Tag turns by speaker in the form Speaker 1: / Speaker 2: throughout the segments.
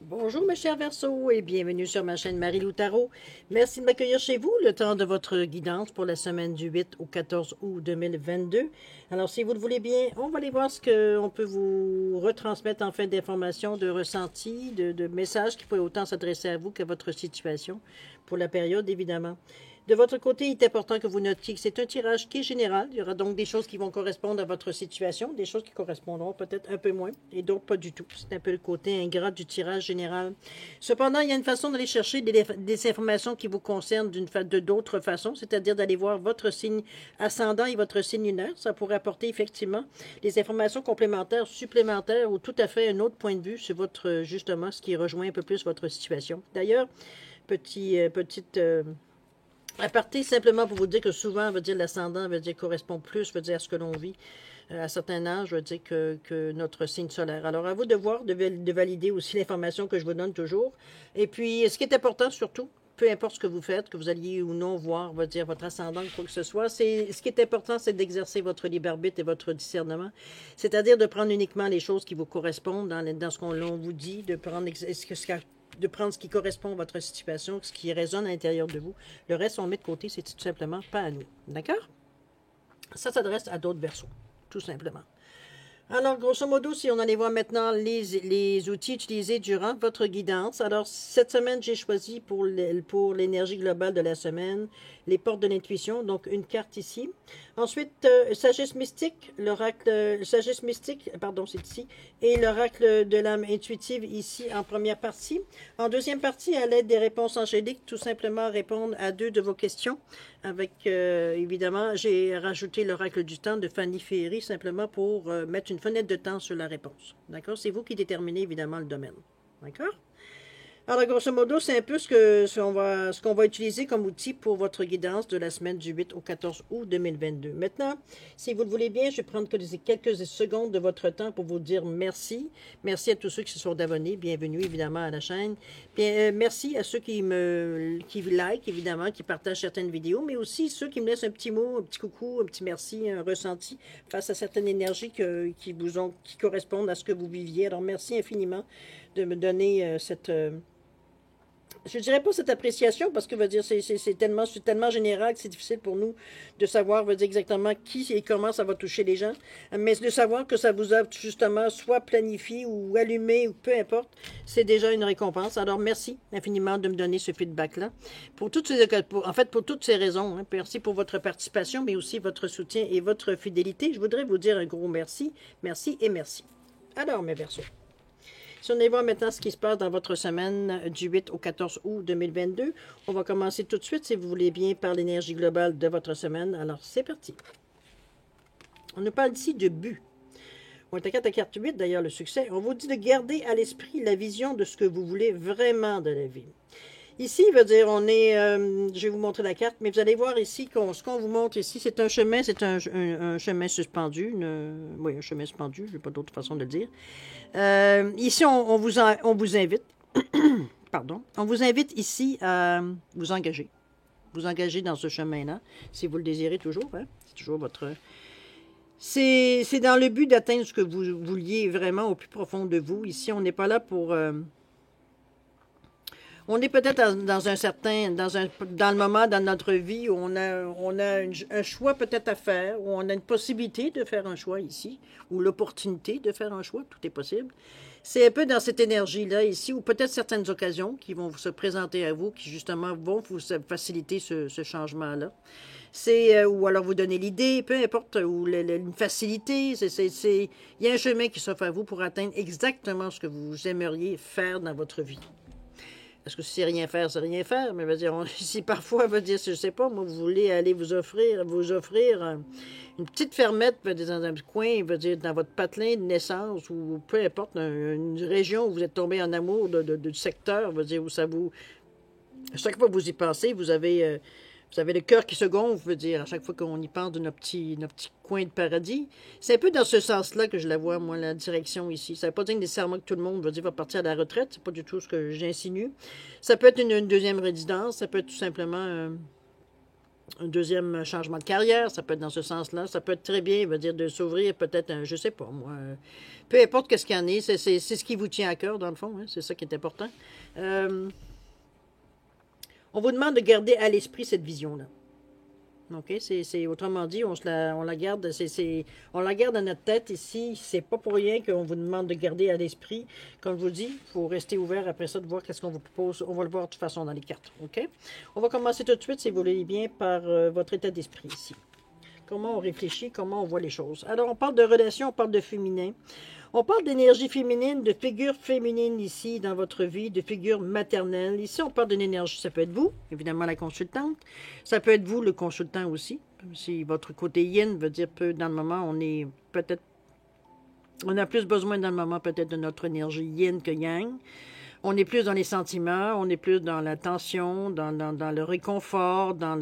Speaker 1: Bonjour mes chers Verseaux et bienvenue sur ma chaîne Marie-Lou Tarot. Merci de m'accueillir chez vous le temps de votre guidance pour la semaine du 8 au 14 août 2022. Alors si vous le voulez bien, on va aller voir ce qu'on peut vous retransmettre en fait d'informations, de ressentis, de messages qui pourraient autant s'adresser à vous qu'à votre situation pour la période évidemment. De votre côté, il est important que vous notiez que c'est un tirage qui est général. Il y aura donc des choses qui vont correspondre à votre situation, des choses qui correspondront peut-être un peu moins et d'autres pas du tout. C'est un peu le côté ingrat du tirage général. Cependant, il y a une façon d'aller chercher des informations qui vous concernent de d'autres façons, c'est-à-dire d'aller voir votre signe ascendant et votre signe lunaire. Ça pourrait apporter effectivement des informations complémentaires, supplémentaires ou tout à fait un autre point de vue sur votre, justement, ce qui rejoint un peu plus votre situation. D'ailleurs, petite aparté, simplement pour vous dire que souvent, veut dire l'ascendant, veut dire correspond plus, veut dire à ce que l'on vit à certains âges, veut dire que notre signe solaire. Alors, à vous de voir, de valider aussi l'information que je vous donne toujours. Et puis, ce qui est important surtout, peu importe ce que vous faites, que vous alliez ou non voir, veut dire votre ascendant, quoi que ce soit, ce qui est important, c'est d'exercer votre libre arbitre et votre discernement. C'est-à-dire de prendre uniquement les choses qui vous correspondent dans ce qu'on vous dit, de prendre ce qui correspond à votre situation, ce qui résonne à l'intérieur de vous. Le reste, on le met de côté, c'est tout simplement pas à nous. D'accord? Ça s'adresse à d'autres Verseaux, tout simplement. Alors, grosso modo, si on allait voir maintenant les outils utilisés durant votre guidance. Alors, cette semaine, j'ai choisi pour l'énergie globale de la semaine, les portes de l'intuition, donc une carte ici. Ensuite, sagesse mystique, sagesse mystique, pardon, c'est ici, et l'oracle de l'âme intuitive ici en première partie. En deuxième partie, à l'aide des réponses angéliques, tout simplement répondre à deux de vos questions. Avec, évidemment, j'ai rajouté l'oracle du temps de Fanny Ferry simplement pour mettre une fenêtre de temps sur la réponse. D'accord? C'est vous qui déterminez, évidemment, le domaine. D'accord? Alors, grosso modo, c'est un peu ce qu'on va utiliser comme outil pour votre guidance de la semaine du 8 au 14 août 2022. Maintenant, si vous le voulez bien, je vais prendre quelques secondes de votre temps pour vous dire merci. Merci à tous ceux qui se sont abonnés. Bienvenue, évidemment, à la chaîne. Bien, merci à ceux qui like, évidemment, qui partagent certaines vidéos, mais aussi ceux qui me laissent un petit mot, un petit coucou, un petit merci, un ressenti face à certaines énergies qui correspondent à ce que vous viviez. Alors, merci infiniment de me donner je dirais pas cette appréciation parce que veut dire c'est tellement général que c'est difficile pour nous de savoir veut dire exactement qui et comment ça va toucher les gens, mais de savoir que ça vous a justement soit planifié ou allumé ou peu importe, c'est déjà une récompense. Alors merci infiniment de me donner ce feedback là pour toutes ces raisons. Hein. Merci pour votre participation, mais aussi votre soutien et votre fidélité. Je voudrais vous dire un gros merci, merci et merci. Alors mes Verseaux. Si on allait voir maintenant ce qui se passe dans votre semaine du 8 au 14 août 2022, on va commencer tout de suite, si vous voulez bien, par l'énergie globale de votre semaine. Alors, c'est parti. On nous parle ici de but. On est à carte 8, d'ailleurs, le succès. On vous dit de garder à l'esprit la vision de ce que vous voulez vraiment de la vie. Ici, il veut dire, je vais vous montrer la carte, mais vous allez voir ici, ce qu'on vous montre ici, c'est un chemin, un chemin suspendu, oui, un chemin suspendu, je n'ai pas d'autre façon de le dire. Ici, on vous invite, pardon, on vous invite ici à vous engager dans ce chemin-là, si vous le désirez toujours, hein, c'est toujours votre... C'est dans le but d'atteindre ce que vous vouliez vraiment au plus profond de vous. Ici, on n'est pas là pour... on est peut-être dans le moment dans notre vie où on a un choix peut-être à faire, où on a une possibilité de faire un choix ici, ou l'opportunité de faire un choix, tout est possible. C'est un peu dans cette énergie-là ici, ou peut-être certaines occasions qui vont se présenter à vous, qui justement vont vous faciliter ce changement-là. Ou alors vous donner l'idée, peu importe, ou une facilité. Il y a un chemin qui s'offre à vous pour atteindre exactement ce que vous aimeriez faire dans votre vie. Parce que si c'est rien faire, c'est rien faire. Mais si parfois, je sais pas, moi, vous voulez aller vous offrir une petite fermette dans un coin, dans votre patelin de naissance, ou peu importe, une région où vous êtes tombé en amour du secteur, où ça vous... Chaque fois que vous y pensez, vous avez le cœur qui se gonfle, à chaque fois qu'on y pense de nos petits coins de paradis. C'est un peu dans ce sens-là que je la vois, moi, la direction ici. Ça ne veut pas dire nécessairement que tout le monde va partir à la retraite. C'est pas du tout ce que j'insinue. Ça peut être une deuxième résidence. Ça peut être tout simplement un deuxième changement de carrière, ça peut être dans ce sens-là. Ça peut être très bien, veut dire de s'ouvrir peut-être, je sais pas moi, peu importe qu'est-ce qu'il y en est, c'est ce qui vous tient à cœur dans le fond, hein, c'est ça qui est important. Euh, on vous demande de garder à l'esprit cette vision-là. OK? Autrement dit, on la garde, on la garde dans notre tête ici. C'est pas pour rien qu'on vous demande de garder à l'esprit. Comme je vous dis, il faut rester ouvert après ça, de voir qu'est-ce qu'on vous propose. On va le voir de toute façon dans les cartes. OK? On va commencer tout de suite, si vous voulez bien, par votre état d'esprit ici. Comment on réfléchit, comment on voit les choses. Alors, on parle de relations, on parle de féminin. On parle d'énergie féminine, de figure féminine ici dans votre vie, de figure maternelle. Ici, on parle d'une énergie. Ça peut être vous, évidemment la consultante. Ça peut être vous, le consultant aussi. Si votre côté yin veut dire peu dans le moment, on est peut-être, on a plus besoin dans le moment peut-être de notre énergie yin que yang. On est plus dans les sentiments, on est plus dans la tension, dans le réconfort, dans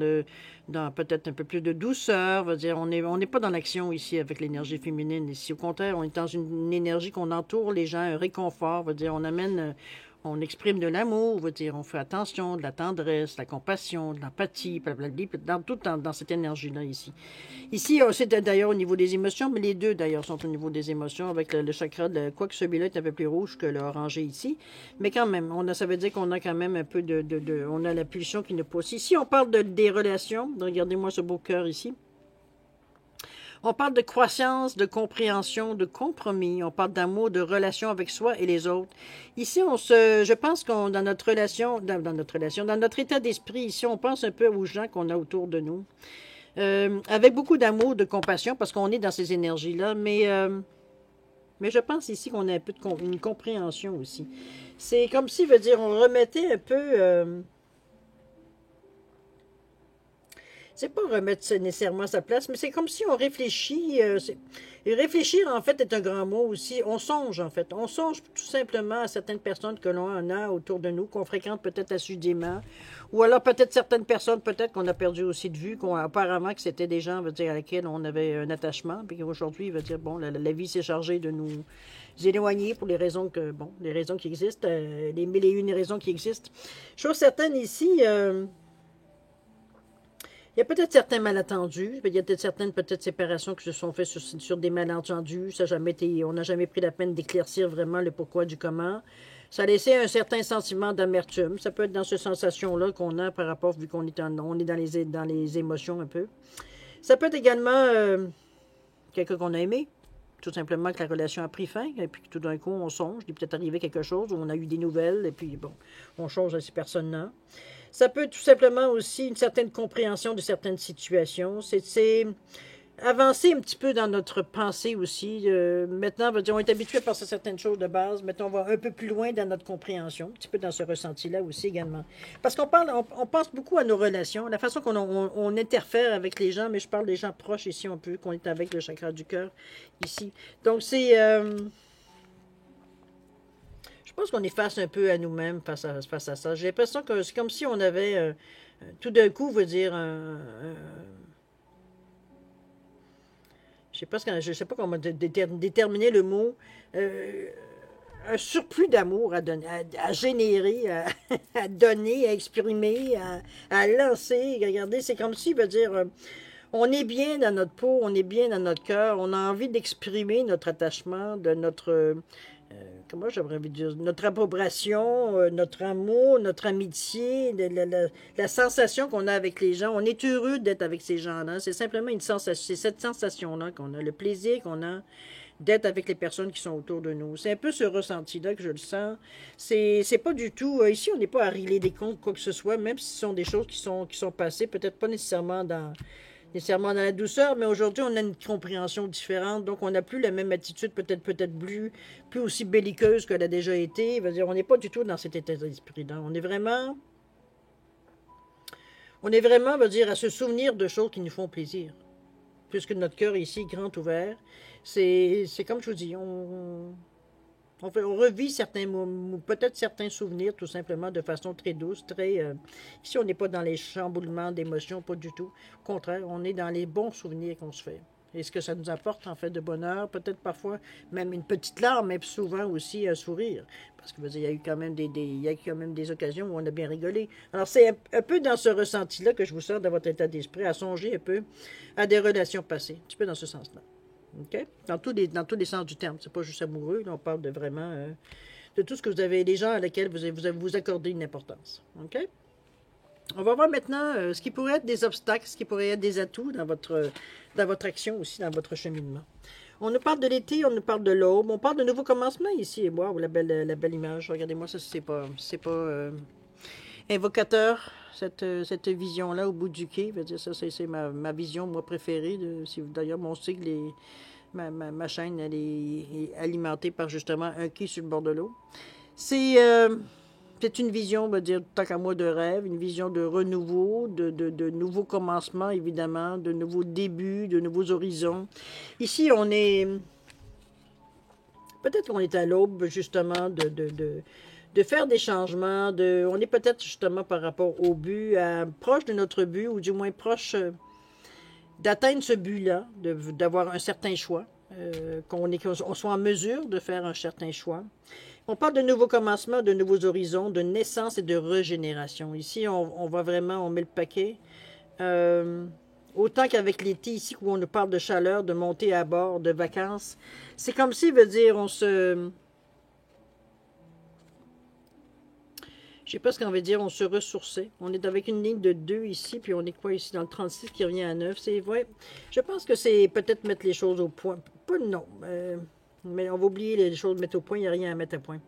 Speaker 1: peut-être un peu plus de douceur. Veut dire, on n'est pas dans l'action ici avec l'énergie féminine. Ici, au contraire, on est dans une énergie qu'on entoure les gens, un réconfort. Veut dire, on amène, on exprime de l'amour. Veut dire, on fait attention, de la tendresse, de la compassion, de l'empathie, dans cette énergie-là ici. Ici, c'est d'ailleurs au niveau des émotions, mais les deux d'ailleurs sont au niveau des émotions avec le chakra, quoique celui-là est un peu plus rouge que l'orangé ici. Mais quand même, ça veut dire qu'on a quand même un peu on a la pulsion qui nous pousse. Ici, on parle des relations. Regardez-moi ce beau cœur ici. On parle de croissance, de compréhension, de compromis. On parle d'amour, de relation avec soi et les autres. Ici, je pense qu'on dans notre relation, dans notre état d'esprit, ici, on pense un peu aux gens qu'on a autour de nous. Avec beaucoup d'amour, de compassion, parce qu'on est dans ces énergies-là, mais je pense ici qu'on a un peu une compréhension aussi. C'est comme si, veut dire, on remettait un peu... c'est pas remettre nécessairement à sa place, mais c'est comme si on réfléchit. Et réfléchir, en fait, est un grand mot aussi. On songe, en fait. On songe tout simplement à certaines personnes que l'on a autour de nous, qu'on fréquente peut-être assidûment. Ou alors peut-être certaines personnes, peut-être qu'on a perdu aussi de vue, apparemment que c'était des gens, veut dire, à lesquels on avait un attachement. Puis aujourd'hui, veut dire, bon, la vie s'est chargée de nous éloigner pour les raisons les raisons qui existent, les mille et une raisons qui existent. Chose certaine ici... il y a peut-être certains malentendus, il y a peut-être certaines séparations qui se sont faites sur des malentendus. On n'a jamais pris la peine d'éclaircir vraiment le pourquoi du comment. Ça a laissé un certain sentiment d'amertume. Ça peut être dans cette sensation-là qu'on a par rapport, vu qu'on est, on est dans les émotions un peu. Ça peut être également quelqu'un qu'on a aimé. Tout simplement que la relation a pris fin, et puis que tout d'un coup, on songe, il est peut-être arrivé quelque chose, où on a eu des nouvelles, et puis bon, on change à ces personnes-là. Ça peut être tout simplement aussi une certaine compréhension de certaines situations. C'est avancer un petit peu dans notre pensée aussi. Maintenant, on est habitué à penser à certaines choses de base. Maintenant, on va un peu plus loin dans notre compréhension, un petit peu dans ce ressenti-là aussi également. Parce on pense beaucoup à nos relations, la façon qu'on interfère avec les gens, mais je parle des gens proches ici un peu, qu'on est avec le chakra du cœur ici. Donc, c'est... je pense qu'on est face un peu à nous-mêmes face à ça. J'ai l'impression que c'est comme si on avait, tout d'un coup, veut dire, je sais pas comment déterminer le mot, un surplus d'amour à donner, à générer, à donner, à exprimer, à lancer. Regardez, c'est comme si, veut dire, on est bien dans notre peau, on est bien dans notre cœur, on a envie d'exprimer notre attachement, de notre... comment j'aimerais dire, notre approbation, notre amour, notre amitié, la sensation qu'on a avec les gens. On est heureux d'être avec ces gens-là. C'est simplement une sensation, c'est cette sensation-là qu'on a, le plaisir qu'on a d'être avec les personnes qui sont autour de nous. C'est un peu ce ressenti-là que je le sens. C'est pas du tout... ici, on n'est pas à régler des comptes, quoi que ce soit, même si ce sont des choses qui sont passées, peut-être pas nécessairement dans la douceur, mais aujourd'hui, on a une compréhension différente, donc on n'a plus la même attitude, peut-être plus aussi belliqueuse qu'elle a déjà été. Dire, on n'est pas du tout dans cet état d'esprit-là. On est vraiment, veut dire, à se souvenir de choses qui nous font plaisir. Puisque notre cœur est ici, grand ouvert, c'est comme je vous dis, on revit peut-être certains souvenirs, tout simplement, de façon très douce, très... ici, on n'est pas dans les chamboulements d'émotions, pas du tout. Au contraire, on est dans les bons souvenirs qu'on se fait. et ce que ça nous apporte en fait de bonheur, peut-être parfois même une petite larme, mais souvent aussi un sourire. Parce que il y a eu quand même il y a quand même des occasions où on a bien rigolé. Alors c'est un peu dans ce ressenti-là que je vous sors de votre état d'esprit, à songer un peu à des relations passées, un petit peu dans ce sens-là. OK? Dans tous les sens du terme. C'est pas juste amoureux, là, on parle de vraiment de tout ce que vous avez, les gens à lesquels vous accordez une importance. OK? On va voir maintenant ce qui pourrait être des obstacles, ce qui pourrait être des atouts dans votre action aussi, dans votre cheminement. On nous parle de l'été, on nous parle de l'aube, on parle de nouveaux commencements ici. Et wow, la belle image. Regardez-moi, ça, c'est pas invocateur, cette vision-là au bout du quai. Je veux dire, ça, c'est ma vision, moi, préférée. D'ailleurs, on sait que ma chaîne, elle est alimentée par justement un quai sur le bord de l'eau. C'est une vision, on va dire, tant qu'à moi, de rêve, une vision de renouveau, de nouveaux commencements, évidemment, de nouveaux débuts, de nouveaux horizons. Ici, peut-être qu'on est à l'aube, justement, de faire des changements. On est peut-être, justement, par rapport au but, proche de notre but, ou du moins proche d'atteindre ce but-là, d'avoir un certain choix, qu'on soit en mesure de faire un certain choix. On parle de nouveaux commencements, de nouveaux horizons, de naissance et de régénération. Ici, on met le paquet. Autant qu'avec l'été, ici, où on nous parle de chaleur, de montée à bord, de vacances. C'est comme si, veut dire, je sais pas ce qu'on veut dire, on se ressourçait. On est avec une ligne de 2 ici, puis on est quoi ici, dans le 36 qui revient à 9. C'est vrai. Je pense que c'est peut-être mettre les choses au point. Pas non. Mais on va oublier les choses, mettre au point, il n'y a rien à mettre à point.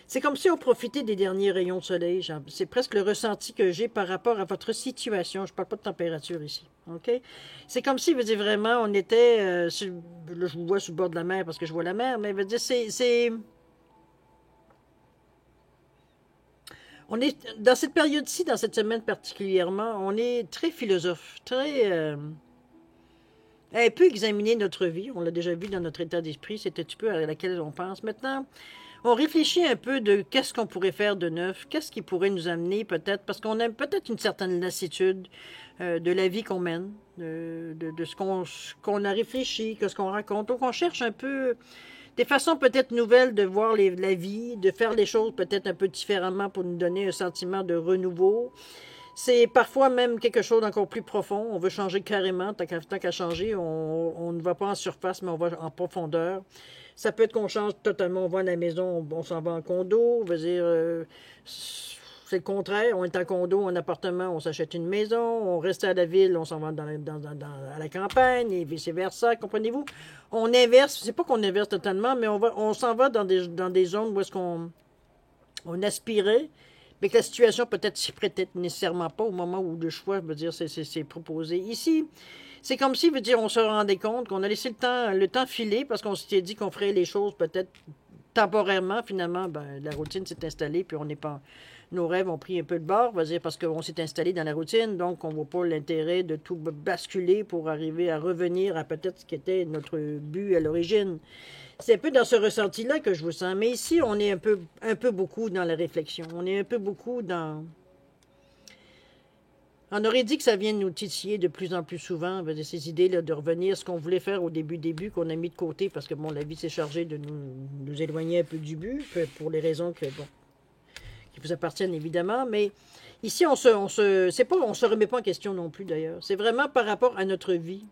Speaker 1: C'est comme si on profitait des derniers rayons de soleil. C'est presque le ressenti que j'ai par rapport à votre situation. Je ne parle pas de température ici. OK? C'est comme si, veut dire, vraiment, on était... là, je vous vois sur le bord de la mer parce que je vois la mer, mais veut dire, on est, dans cette période-ci, dans cette semaine particulièrement, on est très philosophe, un peu examiner notre vie. On l'a déjà vu dans notre état d'esprit, c'est un petit peu à laquelle on pense. Maintenant, on réfléchit un peu de qu'est-ce qu'on pourrait faire de neuf, qu'est-ce qui pourrait nous amener peut-être, parce qu'on a peut-être une certaine lassitude de la vie qu'on mène, de ce qu'on a réfléchi, que ce qu'on raconte. Donc, on cherche un peu des façons peut-être nouvelles de voir la vie, de faire les choses peut-être un peu différemment pour nous donner un sentiment de renouveau. C'est parfois même quelque chose d'encore plus profond. On veut changer carrément. Tant qu'à changer, on ne va pas en surface, mais on va en profondeur. Ça peut être qu'on change totalement. On va à la maison, on s'en va en condo. On veut dire, c'est le contraire. On est en condo, en appartement, on s'achète une maison. On reste à la ville, on s'en va à la campagne et vice-versa. Comprenez-vous? On inverse. C'est pas qu'on inverse totalement, mais on s'en va dans des zones où est-ce qu'on aspirait. Mais que la situation peut-être s'y prêtait nécessairement pas au moment où le choix, veut dire, c'est proposé. Ici, c'est comme si, veut dire, on se rendait compte qu'on a laissé le temps filer parce qu'on s'était dit qu'on ferait les choses peut-être temporairement. Finalement, la routine s'est installée, puis on n'est pas... Nos rêves ont pris un peu de bord, veut dire, parce qu'on s'est installé dans la routine, donc on ne voit pas l'intérêt de tout basculer pour arriver à revenir à peut-être ce qui était notre but à l'origine. C'est un peu dans ce ressenti-là que je vous sens. Mais ici, on est un peu beaucoup dans la réflexion. On est un peu beaucoup dans... On aurait dit que ça vient nous titiller de plus en plus souvent, ces idées-là de revenir, ce qu'on voulait faire au début, qu'on a mis de côté, parce que, bon, la vie s'est chargée de nous éloigner un peu du but, pour les raisons qui vous appartiennent, évidemment. Mais ici, on se remet pas en question non plus, d'ailleurs. C'est vraiment par rapport à notre vie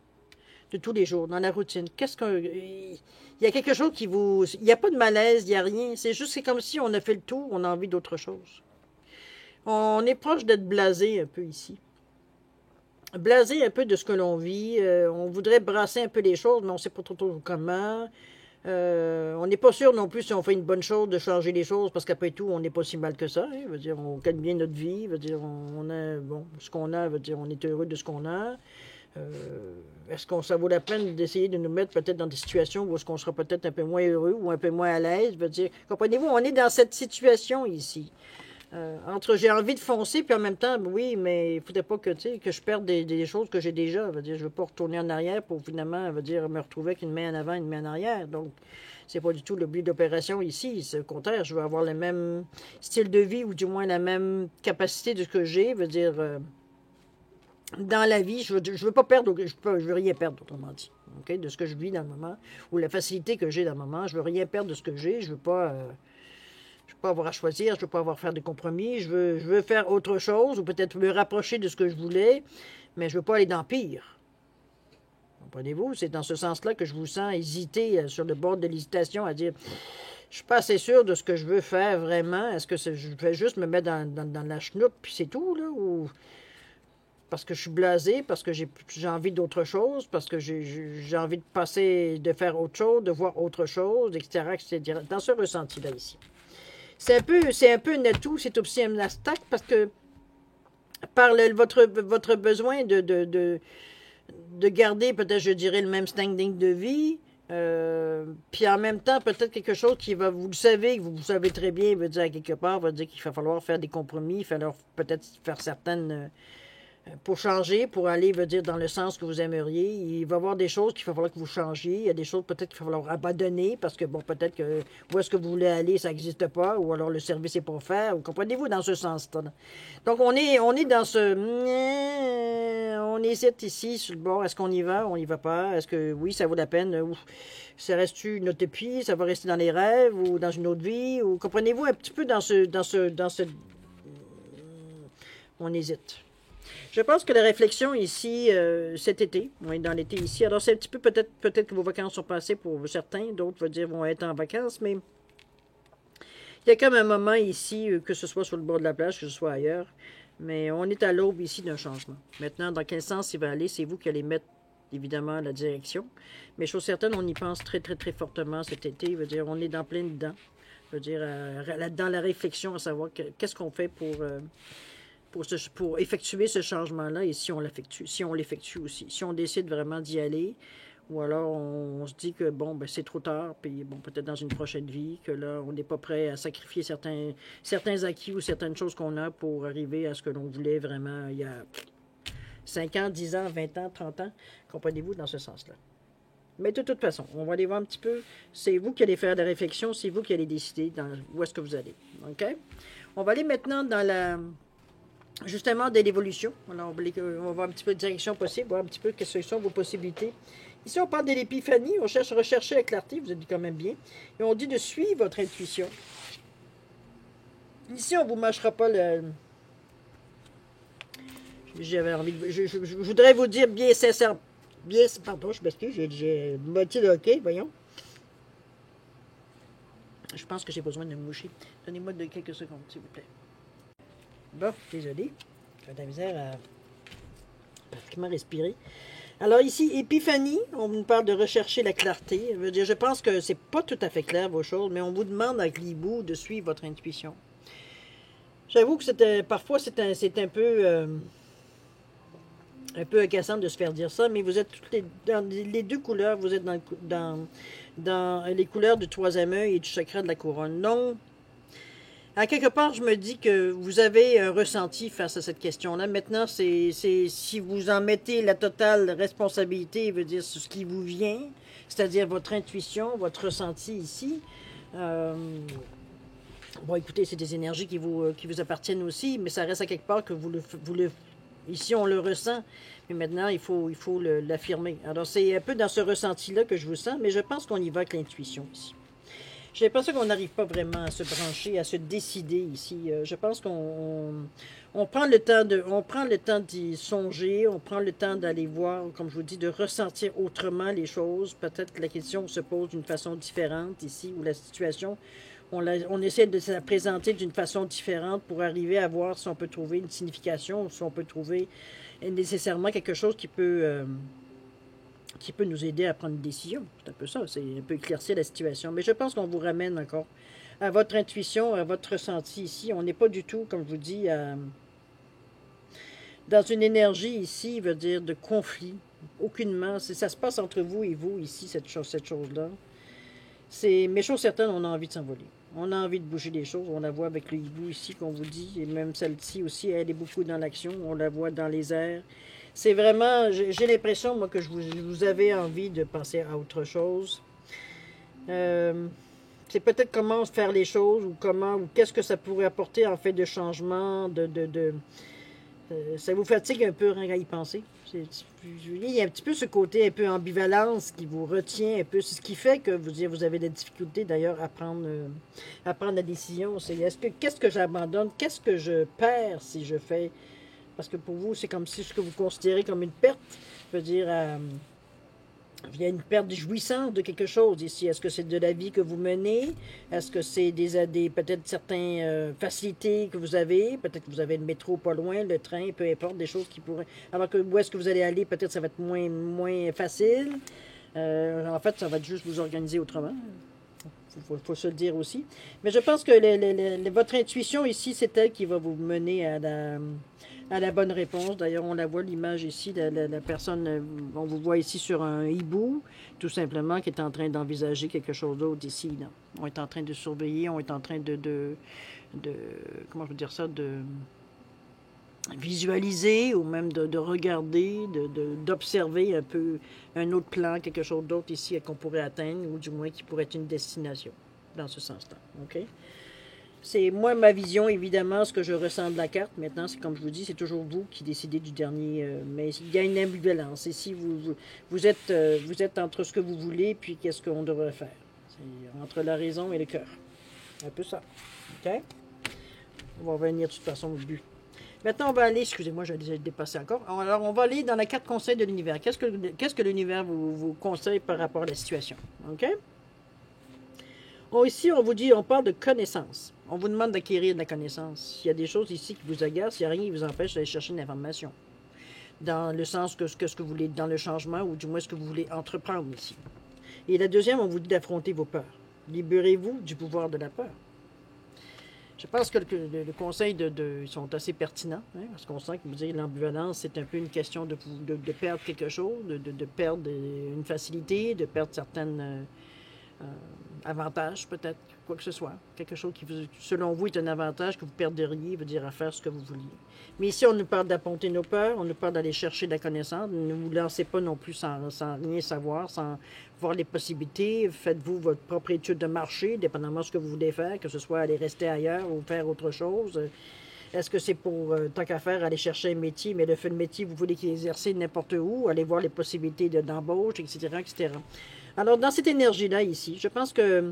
Speaker 1: de tous les jours, dans la routine. Il y a quelque chose qui vous... Il n'y a pas de malaise, il n'y a rien. C'est comme si on a fait le tour, on a envie d'autre chose. On est proche d'être blasé un peu ici. Blasé un peu de ce que l'on vit. On voudrait brasser un peu les choses, mais on ne sait pas trop comment. On n'est pas sûr non plus si on fait une bonne chose de changer les choses, parce qu'après tout, on n'est pas si mal que ça. Hein. Veut dire, on gagne bien notre vie. Veut dire, on a ce qu'on a. Veut dire, on est heureux de ce qu'on a. Est-ce que ça vaut la peine d'essayer de nous mettre peut-être dans des situations où est-ce qu'on sera peut-être un peu moins heureux ou un peu moins à l'aise? Veut dire, comprenez-vous, on est dans cette situation ici. Entre j'ai envie de foncer, puis en même temps, oui, mais il ne faudrait pas que je perde des choses que j'ai déjà. Veut dire, je ne veux pas retourner en arrière pour finalement me retrouver avec une main en avant et une main en arrière. Donc, c'est pas du tout le but d'opération ici. C'est au contraire, je veux avoir le même style de vie ou du moins la même capacité de ce que j'ai. Veut dire, dans la vie, je veux pas perdre, je veux rien perdre, autrement dit, ok, de ce que je vis dans le moment, ou la facilité que j'ai dans le moment. Je veux rien perdre de ce que j'ai. Je veux pas avoir à choisir, je veux pas avoir à faire de compromis. Je veux faire autre chose, ou peut-être me rapprocher de ce que je voulais, mais je veux pas aller dans le pire. Comprenez-vous? C'est dans ce sens-là que je vous sens hésiter sur le bord de l'hésitation à dire je suis pas assez sûr de ce que je veux faire vraiment. Est-ce que je vais juste me mettre dans la chenoute puis c'est tout, là? Ou parce que je suis blasé, parce que j'ai envie d'autre chose, parce que j'ai envie de passer, de faire autre chose, de voir autre chose, etc., etc. Dans ce ressenti-là ici. C'est un peu un atout, c'est aussi un obstacle parce que par votre besoin de garder peut-être, je dirais, le même standing de vie, puis en même temps, peut-être quelque chose qui va, vous le savez, vous savez très bien, veut dire à quelque part, va dire qu'il va falloir faire des compromis, il va falloir peut-être faire certaines, pour changer, pour aller, veut dire, dans le sens que vous aimeriez. Il va y avoir des choses qu'il va falloir que vous changiez. Il y a des choses peut-être qu'il va falloir abandonner parce que, bon, peut-être que où est-ce que vous voulez aller, ça n'existe pas, ou alors le service n'est pas fait. Ou comprenez-vous dans ce sens-là? Donc, on est dans ce... On hésite ici sur le bord. Est-ce qu'on y va? On y va pas? Est-ce que, oui, ça vaut la peine? Ou ça reste une utopie? Ça va rester dans les rêves ou dans une autre vie? Ou comprenez-vous un petit peu dans ce... On hésite. Je pense que la réflexion ici, cet été, on est dans l'été ici, alors c'est un petit peu peut-être que vos vacances sont passées pour certains, d'autres veut dire vont être en vacances, mais il y a comme un moment ici, que ce soit sur le bord de la plage, que ce soit ailleurs, mais on est à l'aube ici d'un changement. Maintenant, dans quel sens il va aller, c'est vous qui allez mettre évidemment la direction, mais chose certaine, on y pense très très très fortement cet été, veut dire on est dans plein dedans, veut dire dans la réflexion à savoir qu'est-ce qu'on fait pour effectuer ce changement-là et si on l'effectue aussi. Si on décide vraiment d'y aller, ou alors on se dit que bon, ben c'est trop tard, puis bon, peut-être dans une prochaine vie, que là, on n'est pas prêt à sacrifier certains acquis ou certaines choses qu'on a pour arriver à ce que l'on voulait vraiment il y a 5 ans, 10 ans, 20 ans, 30 ans. Comprenez-vous dans ce sens-là. Mais de toute façon, on va aller voir un petit peu. C'est vous qui allez faire la réflexion, c'est vous qui allez décider où est-ce que vous allez. OK? On va aller maintenant dans justement de l'évolution. Alors, on va voir un petit peu de direction possible, voir un petit peu quelles sont vos possibilités. Ici, on parle de l'épiphanie, on cherche à rechercher la clarté, vous êtes quand même bien. Et on dit de suivre votre intuition. Ici, on ne vous mâchera pas le... J'avais envie de... Je voudrais vous dire bien sincèrement... Pardon, je m'excuse, j'ai moitié de hockey, voyons. Je pense que j'ai besoin de me moucher. Donnez-moi quelques secondes, s'il vous plaît. Bon, désolé. J'ai de la misère à pratiquement respirer. Alors ici, épiphanie, on nous parle de rechercher la clarté. Je veux dire, je pense que c'est pas tout à fait clair vos choses, mais on vous demande avec l'hibou de suivre votre intuition. J'avoue que parfois c'est un peu agaçant de se faire dire ça, mais vous êtes dans les deux couleurs, vous êtes dans les couleurs du troisième œil et du chakra de la couronne. Non. À quelque part, je me dis que vous avez un ressenti face à cette question-là. Maintenant, c'est si vous en mettez la totale responsabilité, veut dire ce qui vous vient, c'est-à-dire votre intuition, votre ressenti ici. Bon, écoutez, c'est des énergies qui vous appartiennent aussi, mais ça reste à quelque part que ici, on le ressent, mais maintenant, il faut l'affirmer. Alors, c'est un peu dans ce ressenti-là que je vous sens, mais je pense qu'on y va avec l'intuition ici. J'ai l'impression qu'on n'arrive pas vraiment à se brancher, à se décider ici. Je pense qu'on prend le temps d'y songer, on prend le temps d'aller voir, comme je vous dis, de ressentir autrement les choses. Peut-être que la question se pose d'une façon différente ici, ou la situation, on essaie de se la présenter d'une façon différente pour arriver à voir si on peut trouver une signification, ou si on peut trouver nécessairement quelque chose qui peut nous aider à prendre une décision. C'est un peu ça, c'est un peu éclaircir la situation. Mais je pense qu'on vous ramène encore à votre intuition, à votre ressenti ici. On n'est pas du tout, comme je vous dis, dans une énergie ici, veut dire de conflit. Aucunement. Ça se passe entre vous et vous ici, cette chose-là. Mais chose certaine, on a envie de s'envoler. On a envie de bouger les choses. On la voit avec le hibou ici, qu'on vous dit. Et même celle-ci aussi, elle est beaucoup dans l'action. On la voit dans les airs. C'est vraiment, j'ai l'impression, moi, que vous avez envie de penser à autre chose. C'est peut-être comment faire les choses ou qu'est-ce que ça pourrait apporter en fait de changement, Ça vous fatigue un peu rien qu'à y penser. Il y a un petit peu ce côté un peu ambivalence qui vous retient un peu. C'est ce qui fait que vous avez des difficultés d'ailleurs à prendre la décision. C'est qu'est-ce que j'abandonne? Qu'est-ce que je perds si je fais? Parce que pour vous, c'est comme si ce que vous considérez comme une perte, je veux dire, il y a une perte de jouissance de quelque chose ici. Est-ce que c'est de la vie que vous menez? Est-ce que c'est peut-être certaines facilités que vous avez? Peut-être que vous avez le métro pas loin, le train, peu importe, des choses qui pourraient... Alors que où est-ce que vous allez aller? Peut-être ça va être moins facile. En fait, ça va être juste vous organiser autrement. Faut se le dire aussi. Mais je pense que votre intuition ici, c'est elle qui va vous mener à la bonne réponse. D'ailleurs, on la voit, l'image ici, la personne, on vous voit ici sur un hibou, tout simplement, qui est en train d'envisager quelque chose d'autre ici. Là. On est en train de surveiller, on est en train comment je veux dire ça, de visualiser ou même de regarder, d'observer un peu un autre plan, quelque chose d'autre ici qu'on pourrait atteindre, ou du moins qui pourrait être une destination, dans ce sens-là. OK? C'est moi, ma vision, évidemment, ce que je ressens de la carte. Maintenant, c'est comme je vous dis, c'est toujours vous qui décidez du dernier. Mais il y a une ambivalence. Ici, vous êtes entre ce que vous voulez puis qu'est-ce qu'on devrait faire. C'est entre la raison et le cœur. Un peu ça. OK? On va revenir de toute façon au but. Maintenant, on va aller, excusez-moi, j'ai déjà dépassé encore. Alors, on va aller dans la carte conseil de l'univers. Qu'est-ce que l'univers vous conseille par rapport à la situation? OK? Ici, on vous dit, on parle de connaissance. On vous demande d'acquérir de la connaissance. Il y a des choses ici qui vous agacent, il n'y a rien qui vous empêche d'aller chercher une information. Dans le sens que ce que vous voulez, dans le changement, ou du moins ce que vous voulez entreprendre ici. Et la deuxième, on vous dit d'affronter vos peurs. Libérez-vous du pouvoir de la peur. Je pense que le conseil ils sont assez pertinents, hein, parce qu'on sent que vous dire l'ambivalence, c'est un peu une question de perdre quelque chose, de perdre une facilité, de perdre certaines avantages, peut-être, quoi que ce soit. Quelque chose qui, selon vous, est un avantage que vous perdriez, veut dire à faire ce que vous vouliez. Mais ici, on nous parle d'affronter nos peurs, on nous parle d'aller chercher de la connaissance. Ne vous lancez pas non plus sans rien savoir, sans voir les possibilités. Faites-vous votre propre étude de marché, dépendamment de ce que vous voulez faire, que ce soit aller rester ailleurs ou faire autre chose. Est-ce que c'est pour, tant qu'à faire, aller chercher un métier, mais le métier, vous voulez qu'il exerce n'importe où, aller voir les possibilités d'embauche, etc., etc. Alors, dans cette énergie-là, ici, je pense que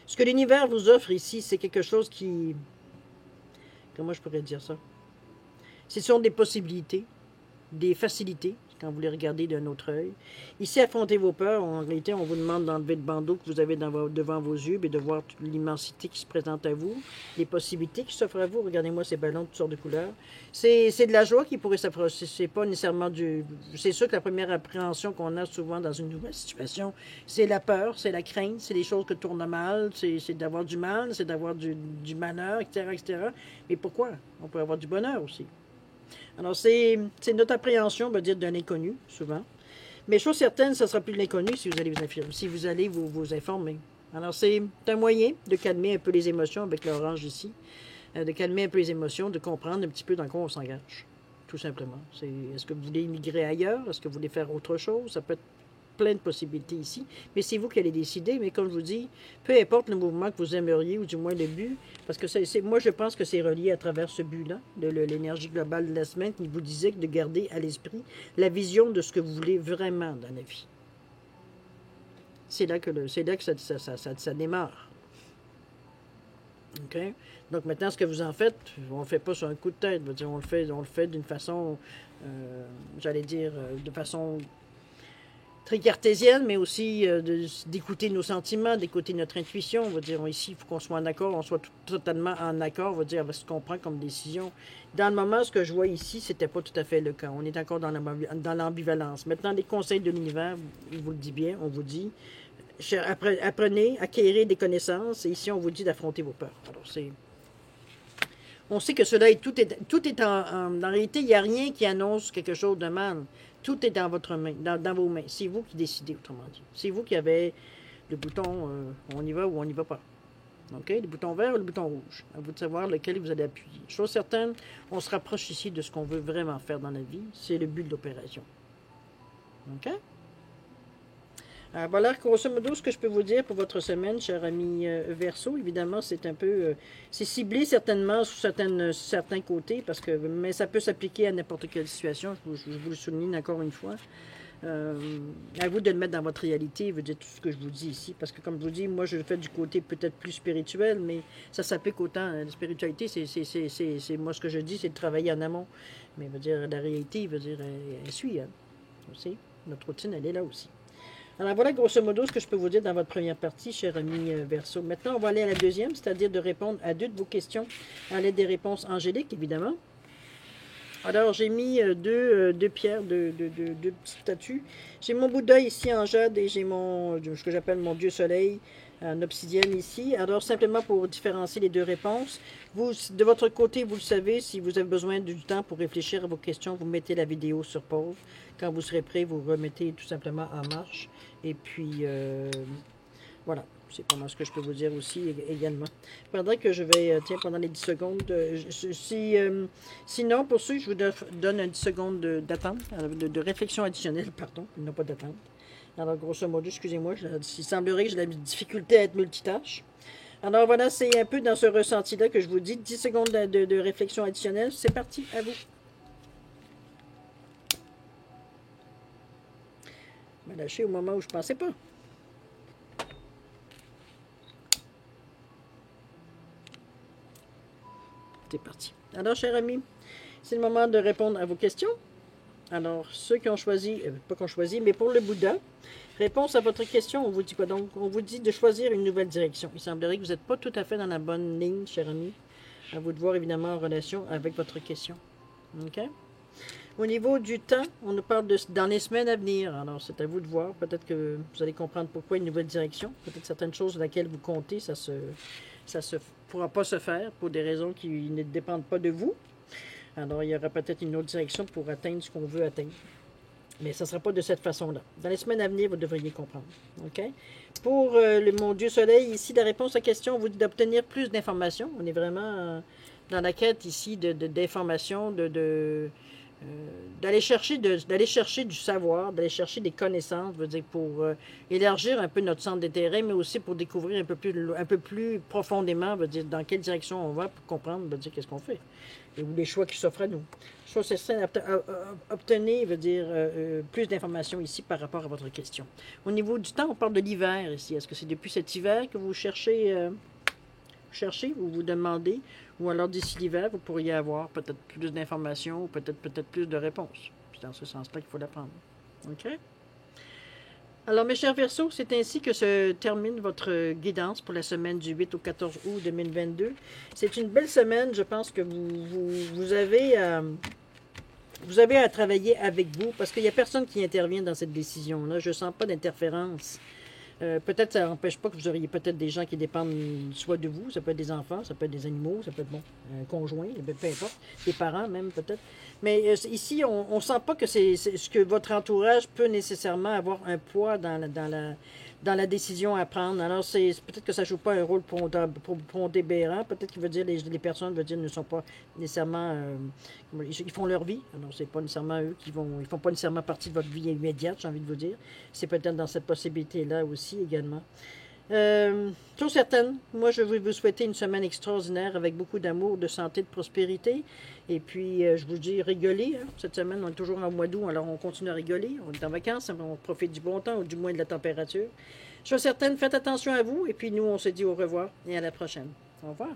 Speaker 1: ce que l'univers vous offre ici, c'est quelque chose qui... Comment je pourrais dire ça? Ce sont des possibilités, des facilités, quand vous les regardez d'un autre œil. Ici, affrontez vos peurs. En réalité, on vous demande d'enlever le bandeau que vous avez devant vos yeux et de voir toute l'immensité qui se présente à vous, les possibilités qui s'offrent à vous. Regardez-moi ces ballons de toutes sortes de couleurs. C'est de la joie qui pourrait s'approcher. C'est pas nécessairement du... C'est sûr que la première appréhension qu'on a souvent dans une nouvelle situation, c'est la peur, c'est la crainte, c'est les choses que tournent mal, c'est d'avoir du mal, c'est d'avoir du malheur, etc., etc. Mais pourquoi? On peut avoir du bonheur aussi. Alors, c'est notre appréhension, on va dire, d'un inconnu, souvent. Mais chose certaine, ce sera plus de l'inconnu si vous allez vous informer. Alors, c'est un moyen de calmer un peu les émotions avec l'orange ici, de calmer un peu les émotions, de comprendre un petit peu dans quoi on s'engage, tout simplement. Est-ce que vous voulez immigrer ailleurs? Est-ce que vous voulez faire autre chose? Ça peut être plein de possibilités ici, mais c'est vous qui allez décider. Mais comme je vous dis, peu importe le mouvement que vous aimeriez, ou du moins le but, parce que moi je pense que c'est relié à travers ce but-là, de l'énergie globale de la semaine, qui vous disait de garder à l'esprit la vision de ce que vous voulez vraiment dans la vie. C'est là que ça démarre. OK? Donc maintenant, ce que vous en faites, on ne le fait pas sur un coup de tête. On le fait d'une façon, j'allais dire, de façon très cartésienne, mais aussi d'écouter nos sentiments, d'écouter notre intuition. On va dire, ici, il faut qu'on soit en accord, on soit totalement en accord, on va dire, avec ce qu'on prend comme décision. Dans le moment, ce que je vois ici, c'était pas tout à fait le cas. On est encore dans l'ambivalence. Maintenant, les conseils de l'univers, il vous le dit bien, on vous dit, apprenez, acquérez des connaissances, et ici, on vous dit d'affronter vos peurs. Alors, on sait que cela est tout est en réalité, il n'y a rien qui annonce quelque chose de mal. Tout est dans votre main, dans vos mains. C'est vous qui décidez, autrement dit. C'est vous qui avez le bouton on y va ou on n'y va pas. OK? Le bouton vert ou le bouton rouge. À vous de savoir lequel vous allez appuyer. Chose certaine, on se rapproche ici de ce qu'on veut vraiment faire dans la vie. C'est le but de l'opération. OK? Voilà, grosso modo, ce que je peux vous dire pour votre semaine, cher ami Verseau. Évidemment, c'est un peu... c'est ciblé certainement sur certains côtés, mais ça peut s'appliquer à n'importe quelle situation. Je vous le souligne encore une fois. À vous de le mettre dans votre réalité, veut dire tout ce que je vous dis ici. Parce que comme je vous dis, moi, je le fais du côté peut-être plus spirituel, mais ça s'applique autant. La spiritualité, c'est moi, ce que je dis, c'est de travailler en amont. Mais veut dire, la réalité, veut dire, elle suit. Hein. Vous savez, notre routine, elle est là aussi. Alors voilà grosso modo ce que je peux vous dire dans votre première partie, cher ami Verseau. Maintenant, on va aller à la deuxième, c'est-à-dire de répondre à 2 de vos questions à l'aide des réponses angéliques, évidemment. Alors, j'ai mis deux pierres, deux petites statues. J'ai mon Bouddha ici en jade et j'ai ce que j'appelle mon Dieu Soleil en obsidienne ici. Alors, simplement pour différencier les 2 réponses, vous, de votre côté, vous le savez, si vous avez besoin du temps pour réfléchir à vos questions, vous mettez la vidéo sur pause. Quand vous serez prêt, vous remettez tout simplement en marche. Et puis, voilà. C'est pas mal ce que je peux vous dire aussi également. Pendant que je vais, tiens, pendant les 10 secondes, sinon, pour ceux, je vous donne un 10 secondes d'attente, de réflexion additionnelle, pardon, non pas d'attente. Alors, grosso modo, excusez-moi, il semblerait que j'ai la difficulté à être multitâche. Alors, voilà, c'est un peu dans ce ressenti-là que je vous dis. 10 secondes de réflexion additionnelle. C'est parti, à vous. Je m'a lâché au moment où je ne pensais pas. C'est parti. Alors, chers amis, c'est le moment de répondre à vos questions. Alors, ceux qui ont choisi, pas qu'on choisit, mais pour le Bouddha, réponse à votre question, on vous dit quoi donc? On vous dit de choisir une nouvelle direction. Il semblerait que vous n'êtes pas tout à fait dans la bonne ligne, chers amis. À vous de voir, évidemment, en relation avec votre question. OK? Au niveau du temps, on nous parle dans les semaines à venir. Alors, c'est à vous de voir. Peut-être que vous allez comprendre pourquoi une nouvelle direction. Peut-être certaines choses sur lesquelles vous comptez, ça se pourra pas se faire pour des raisons qui ne dépendent pas de vous. Alors, il y aura peut-être une autre direction pour atteindre ce qu'on veut atteindre. Mais ça ne sera pas de cette façon-là. Dans les semaines à venir, vous devriez comprendre. OK? Pour mon Dieu Soleil, ici, la réponse à la question, on vous dit d'obtenir plus d'informations. On est vraiment dans la quête ici d'informations, d'aller chercher du savoir, d'aller chercher des connaissances, veut dire pour élargir un peu notre centre d'intérêt, mais aussi pour découvrir un peu plus profondément, veut dire dans quelle direction on va pour comprendre, veut dire qu'est-ce qu'on fait, ou les choix qui s'offrent à nous. Chose c'est obtenir, veut dire plus d'informations ici par rapport à votre question. Au niveau du temps, on parle de l'hiver ici. Est-ce que c'est depuis cet hiver que vous cherchez ou vous demandez, ou alors d'ici l'hiver, vous pourriez avoir peut-être plus d'informations ou peut-être plus de réponses. C'est dans ce sens-là qu'il faut l'apprendre. OK? Alors, mes chers Verseaux, c'est ainsi que se termine votre guidance pour la semaine du 8 au 14 août 2022. C'est une belle semaine. Je pense que vous avez à travailler avec vous parce qu'il n'y a personne qui intervient dans cette décision-là. Je ne sens pas d'interférence. Peut-être ça n'empêche pas que vous auriez peut-être des gens qui dépendent soit de vous, ça peut être des enfants, ça peut être des animaux, ça peut être un conjoint, peu importe, des parents même peut-être. Mais ici, on ne sent pas que c'est ce que votre entourage peut nécessairement avoir un poids dans la décision à prendre. Alors, peut-être que ça ne joue pas un rôle pondérant, peut-être qu'il veut dire les personnes ne sont pas nécessairement... ils font leur vie, alors c'est pas nécessairement eux ils font pas nécessairement partie de votre vie immédiate, j'ai envie de vous dire. C'est peut-être dans cette possibilité-là aussi également. Chose certaine, moi je veux vous souhaiter une semaine extraordinaire avec beaucoup d'amour, de santé, de prospérité. Et puis je vous dis rigoler. Hein. Cette semaine, on est toujours en mois d'août, alors on continue à rigoler. On est en vacances, on profite du bon temps ou du moins de la température. Chose certaine, faites attention à vous. Et puis nous, on se dit au revoir et à la prochaine. Au revoir.